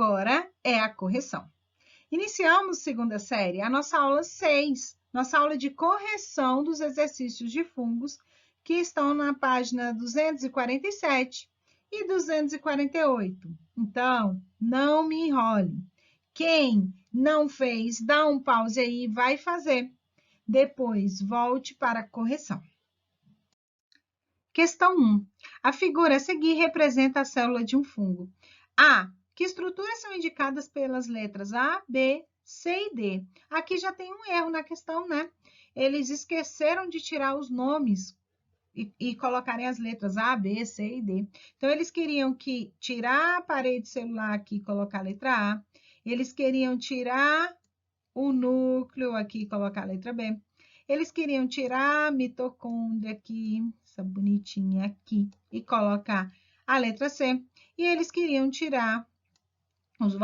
agora é a correção. Iniciamos segunda série, a nossa aula 6, nossa aula de correção dos exercícios de fungos, que estão na página 247 e 248. Então, não me enrole. Quem não fez, dá um pause aí e vai fazer. Depois, volte para a correção. Questão 1. A figura a seguir representa a célula de um fungo. A. Que estruturas são indicadas pelas letras A, B, C e D? Aqui já tem um erro na questão, né? Eles esqueceram de tirar os nomes e colocarem as letras A, B, C e D. Então, eles queriam tirar a parede celular aqui e colocar a letra A. Eles queriam tirar o núcleo aqui e colocar a letra B. Eles queriam tirar a mitocôndria aqui, essa bonitinha aqui, e colocar a letra C. E eles queriam tirar os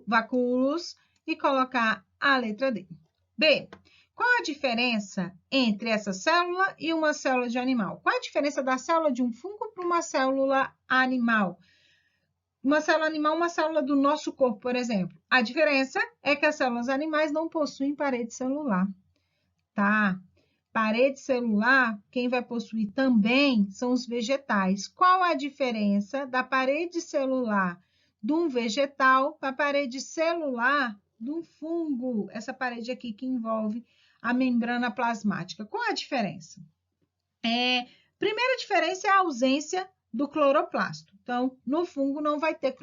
vacúolos e colocar a letra D. B. Qual a diferença entre essa célula e uma célula de animal? Qual a diferença da célula de um fungo para uma célula animal? Uma célula animal, uma célula do nosso corpo, por exemplo. A diferença é que as células animais não possuem parede celular, tá? Parede celular, quem vai possuir também são os vegetais. Qual a diferença da parede celular de um vegetal para a parede celular de um fungo? Essa parede aqui que envolve a membrana plasmática. Qual a diferença? Primeira diferença é a ausência do cloroplasto. Então, no fungo não vai ter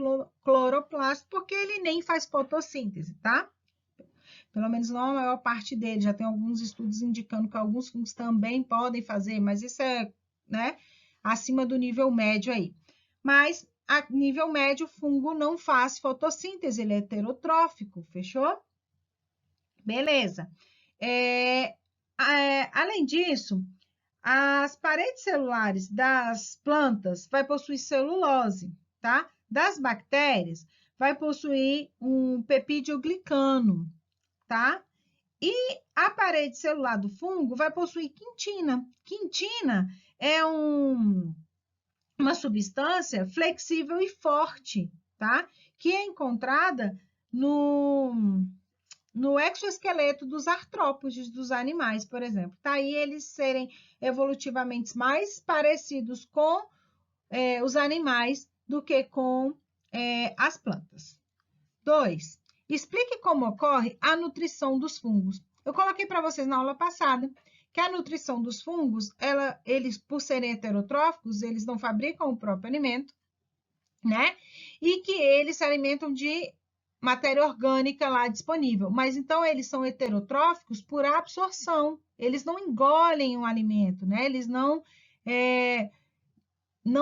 cloroplasto porque ele nem faz fotossíntese, tá? Pelo menos não a maior parte dele. Já tem alguns estudos indicando que alguns fungos também podem fazer, mas isso é, né, acima do nível médio aí. Mas, a nível médio, o fungo não faz fotossíntese, ele é heterotrófico, fechou? Beleza. Além disso, as paredes celulares das plantas vai possuir celulose, tá? Das bactérias, vai possuir um peptidoglicano, tá? E a parede celular do fungo vai possuir quitina. Quitina é uma substância flexível e forte, tá? Que é encontrada no exoesqueleto dos artrópodes dos animais, por exemplo. Tá aí eles serem evolutivamente mais parecidos com os animais do que com as plantas. 2. Explique como ocorre a nutrição dos fungos. Eu coloquei para vocês na aula passada que a nutrição dos fungos, eles, por serem heterotróficos, eles não fabricam o próprio alimento, né? E que eles se alimentam de matéria orgânica lá disponível. Mas então eles são heterotróficos por absorção. Eles não engolem um alimento, né? Eles não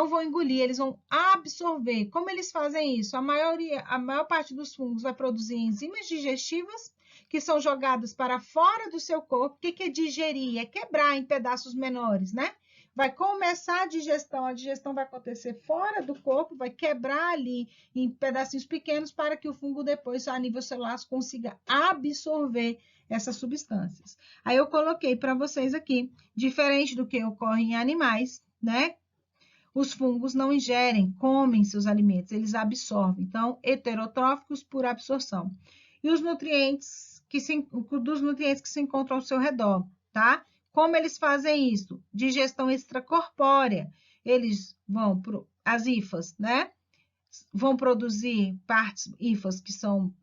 vão engolir, eles vão absorver. Como eles fazem isso? A maior parte dos fungos vai produzir enzimas digestivas que são jogadas para fora do seu corpo. O que é digerir? É quebrar em pedaços menores, né? Vai começar a digestão vai acontecer fora do corpo, vai quebrar ali em pedacinhos pequenos para que o fungo depois, a nível celular, consiga absorver essas substâncias. Aí eu coloquei para vocês aqui, diferente do que ocorre em animais, né? Os fungos não ingerem, comem seus alimentos, eles absorvem. Então, heterotróficos por absorção. E os nutrientes dos nutrientes que se encontram ao seu redor, tá? Como eles fazem isso? Digestão extracorpórea. Eles vão as hifas, né? Vão produzir partes hifas que são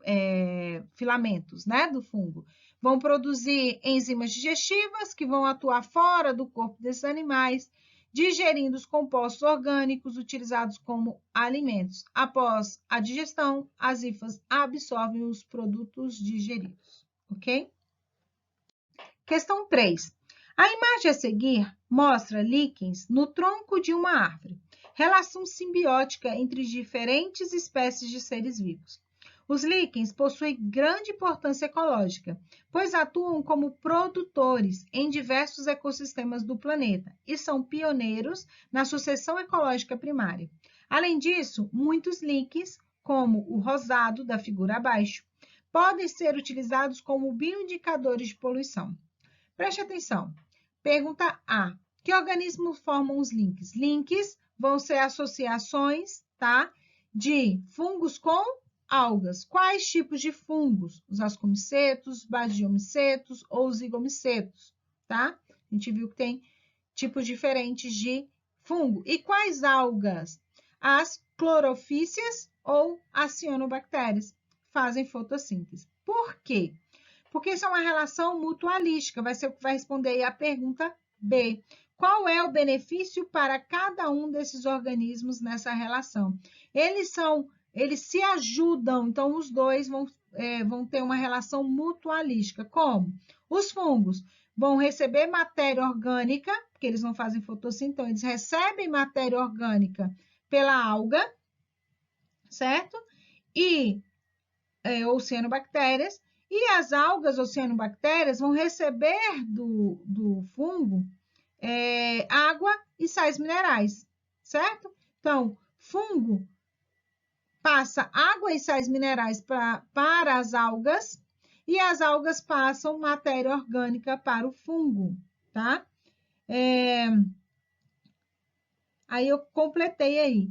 filamentos, né, do fungo. Vão produzir enzimas digestivas que vão atuar fora do corpo desses animais, digerindo os compostos orgânicos utilizados como alimentos. Após a digestão, as hifas absorvem os produtos digeridos, ok? Questão 3. A imagem a seguir mostra líquens no tronco de uma árvore. Relação simbiótica entre diferentes espécies de seres vivos. Os líquens possuem grande importância ecológica, pois atuam como produtores em diversos ecossistemas do planeta e são pioneiros na sucessão ecológica primária. Além disso, muitos líquens, como o rosado da figura abaixo, podem ser utilizados como bioindicadores de poluição. Preste atenção. Pergunta A. Que organismos formam os links? Links vão ser associações, tá? De fungos com algas. Quais tipos de fungos? Os ascomicetos, bagiomicetos ou zigomicetos, tá? A gente viu que tem tipos diferentes de fungo. E quais algas? As clorofícias ou as cianobactérias fazem fotossíntese. Por quê? Porque isso é uma relação mutualística. Vai ser o que vai responder aí a pergunta B. Qual é o benefício para cada um desses organismos nessa relação? Eles se ajudam, então os dois vão ter uma relação mutualística. Como? Os fungos vão receber matéria orgânica, porque eles não fazem fotossíntese, então eles recebem matéria orgânica pela alga, certo? Ou cianobactérias, e as algas ou cianobactérias vão receber do fungo água e sais minerais, certo? Então, fungo passa água e sais minerais para as algas e as algas passam matéria orgânica para o fungo, tá? Aí eu completei aí.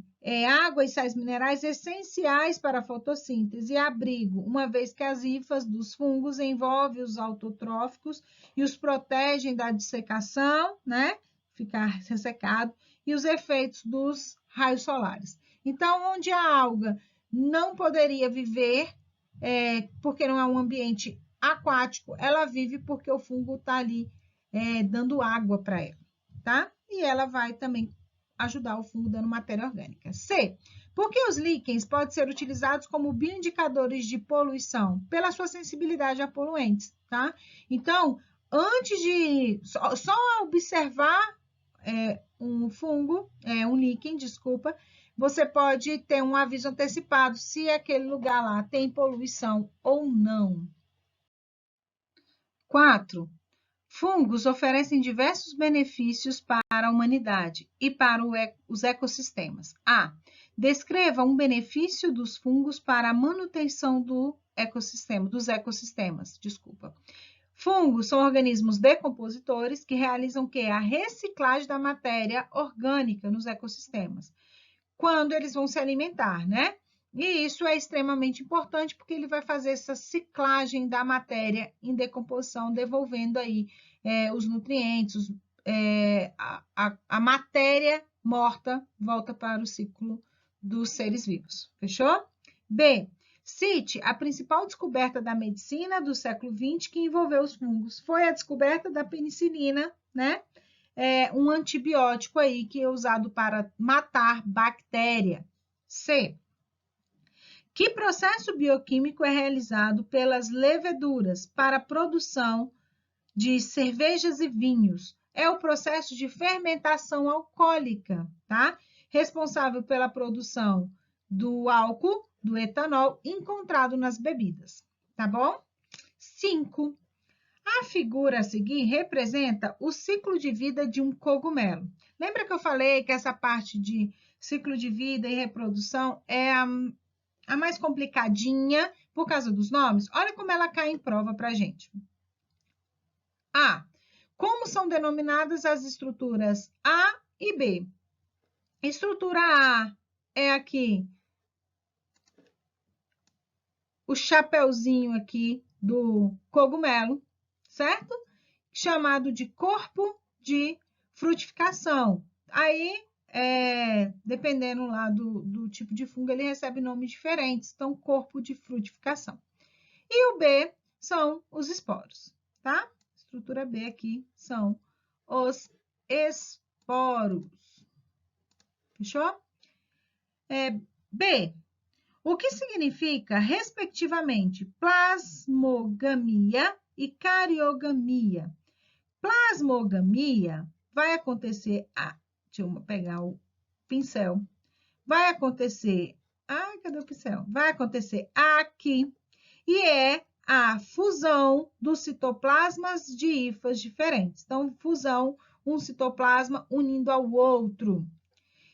Água e sais minerais essenciais para a fotossíntese e abrigo, uma vez que as hifas dos fungos envolvem os autotróficos e os protegem da dessecação, né? Ficar ressecado, e os efeitos dos raios solares. Então, onde a alga não poderia viver, porque não é um ambiente aquático, ela vive porque o fungo está ali dando água para ela, tá? E ela vai também ajudar o fungo dando matéria orgânica. C. Por que os líquens podem ser utilizados como bioindicadores de poluição? Pela sua sensibilidade a poluentes, tá? Então, antes de só observar um fungo, um líquen, desculpa, você pode ter um aviso antecipado se aquele lugar lá tem poluição ou não. 4. Fungos oferecem diversos benefícios para a humanidade e para os ecossistemas. A. Descreva um benefício dos fungos para a manutenção dos ecossistemas. Fungos são organismos decompositores que realizam o quê? A reciclagem da matéria orgânica nos ecossistemas, quando eles vão se alimentar, né? E isso é extremamente importante porque ele vai fazer essa ciclagem da matéria em decomposição, devolvendo aí os nutrientes, a matéria morta volta para o ciclo dos seres vivos. Fechou? B. Cite a principal descoberta da medicina do século XX que envolveu os fungos. Foi a descoberta da penicilina, né? Um antibiótico aí que é usado para matar bactéria. C. Que processo bioquímico é realizado pelas leveduras para a produção de cervejas e vinhos? É o processo de fermentação alcoólica, tá? Responsável pela produção do álcool, do etanol, encontrado nas bebidas, tá bom? 5. A figura a seguir representa o ciclo de vida de um cogumelo. Lembra que eu falei que essa parte de ciclo de vida e reprodução é a mais complicadinha por causa dos nomes? Olha como ela cai em prova para a gente. A. Como são denominadas as estruturas A e B? Estrutura A é aqui o chapeuzinho aqui do cogumelo, certo? Chamado de corpo de frutificação. Aí, dependendo lá do tipo de fungo, ele recebe nomes diferentes. Então, corpo de frutificação. E o B são os esporos, tá? Estrutura B aqui são os esporos. Fechou? B. O que significa, respectivamente, plasmogamia e cariogamia? Plasmogamia vai acontecer... deixa eu pegar o pincel. Vai acontecer... cadê o pincel? Vai acontecer aqui. E é a fusão dos citoplasmas de hifas diferentes. Então, fusão, um citoplasma unindo ao outro.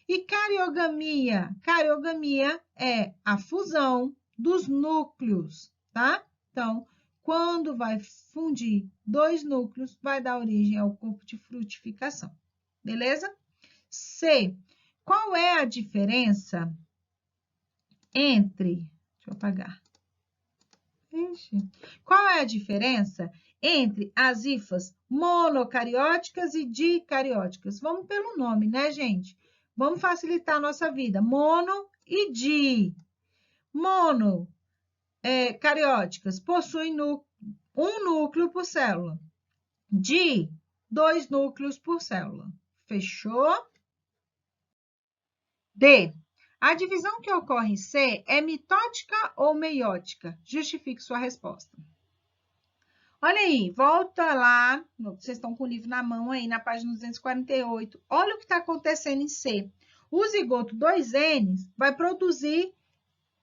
E cariogamia? Cariogamia é a fusão dos núcleos, tá? Então, quando vai fundir dois núcleos, vai dar origem ao corpo de frutificação. Beleza? C. Qual é a diferença entre... Deixa eu apagar. Ixi. Qual é a diferença entre as hifas monocarióticas e dicarióticas? Vamos pelo nome, né, gente? Vamos facilitar a nossa vida. Mono e di. Mono, carióticas, possuem um núcleo por célula. Di, 2 núcleos por célula. Fechou? D. A divisão que ocorre em C é mitótica ou meiótica? Justifique sua resposta. Olha aí, volta lá, vocês estão com o livro na mão aí, na página 248. Olha o que está acontecendo em C. O zigoto 2N vai produzir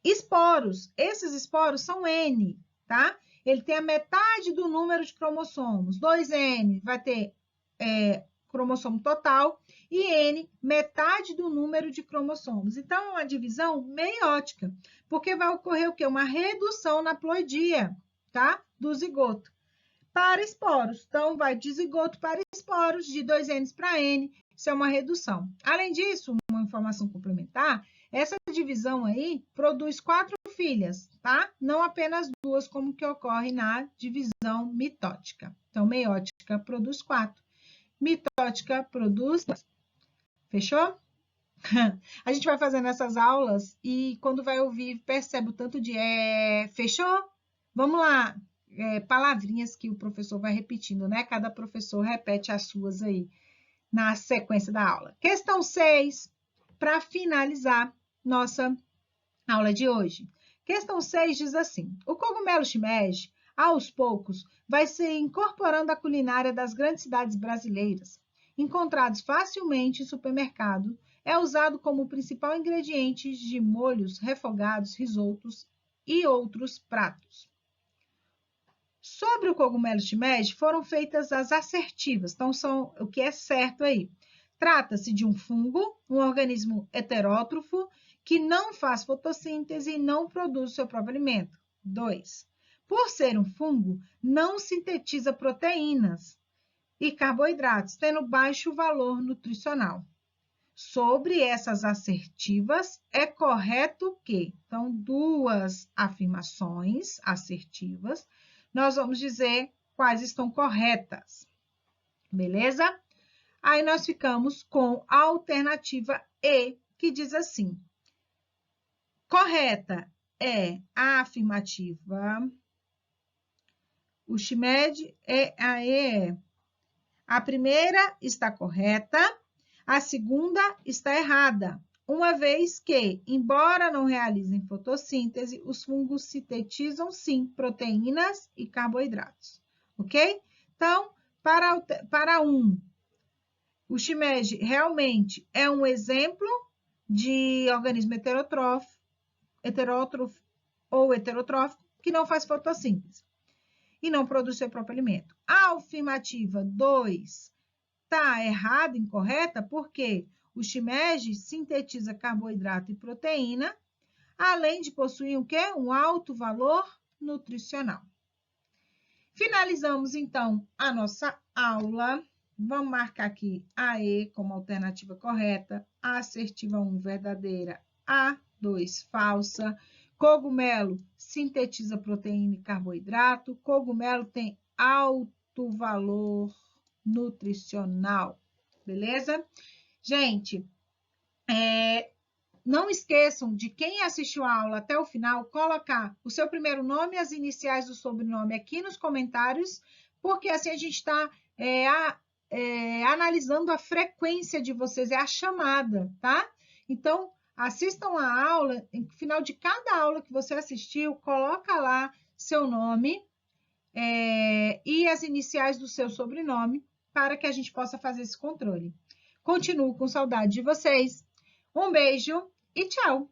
esporos. Esses esporos são N, tá? Ele tem a metade do número de cromossomos. 2N vai ter cromossomo total e N, metade do número de cromossomos. Então, é uma divisão meiótica, porque vai ocorrer o quê? Uma redução na ploidia, tá? Do zigoto para esporos. Então, vai de zigoto para esporos, de 2N para N, isso é uma redução. Além disso, uma informação complementar, essa divisão aí produz 4 filhas, tá? Não apenas 2, como que ocorre na divisão mitótica. Então, meiótica produz 4. Mitótica produz 2. Fechou? A gente vai fazendo essas aulas e quando vai ouvir, percebe o tanto de fechou? Vamos lá. Palavrinhas que o professor vai repetindo, né? Cada professor repete as suas aí na sequência da aula. Questão 6, para finalizar nossa aula de hoje. Questão 6 diz assim: o cogumelo shimeji, aos poucos, vai se incorporando à culinária das grandes cidades brasileiras. Encontrados facilmente em supermercado, é usado como principal ingrediente de molhos, refogados, risotos e outros pratos. Sobre o cogumelo shimeji, foram feitas as assertivas, então são o que é certo aí. Trata-se de um fungo, um organismo heterótrofo, que não faz fotossíntese e não produz seu próprio alimento. 2. Por ser um fungo, não sintetiza proteínas e carboidratos, tendo baixo valor nutricional. Sobre essas assertivas, é correto que, então, 2 afirmações assertivas, nós vamos dizer quais estão corretas, beleza? Aí nós ficamos com a alternativa E, que diz assim: correta é a afirmativa, o shimeji é a E. A primeira está correta, a segunda está errada, uma vez que, embora não realizem fotossíntese, os fungos sintetizam, sim, proteínas e carboidratos, ok? Então, para o shimeji realmente é um exemplo de organismo heterótrofo ou heterotrófico que não faz fotossíntese e não produz seu próprio alimento. A afirmativa 2 está errada, incorreta, porque o shimeji sintetiza carboidrato e proteína, além de possuir o quê? Um alto valor nutricional. Finalizamos, então, a nossa aula. Vamos marcar aqui a E como alternativa correta, a assertiva 1 verdadeira, a 2 falsa. Cogumelo sintetiza proteína e carboidrato. Cogumelo tem alto valor nutricional, beleza? Gente, não esqueçam de quem assistiu a aula até o final, colocar o seu primeiro nome e as iniciais do sobrenome aqui nos comentários, porque assim a gente está analisando a frequência de vocês, é a chamada, tá? Então, assistam a aula, no final de cada aula que você assistiu, coloca lá seu nome e as iniciais do seu sobrenome, para que a gente possa fazer esse controle. Continuo com saudade de vocês. Um beijo e tchau!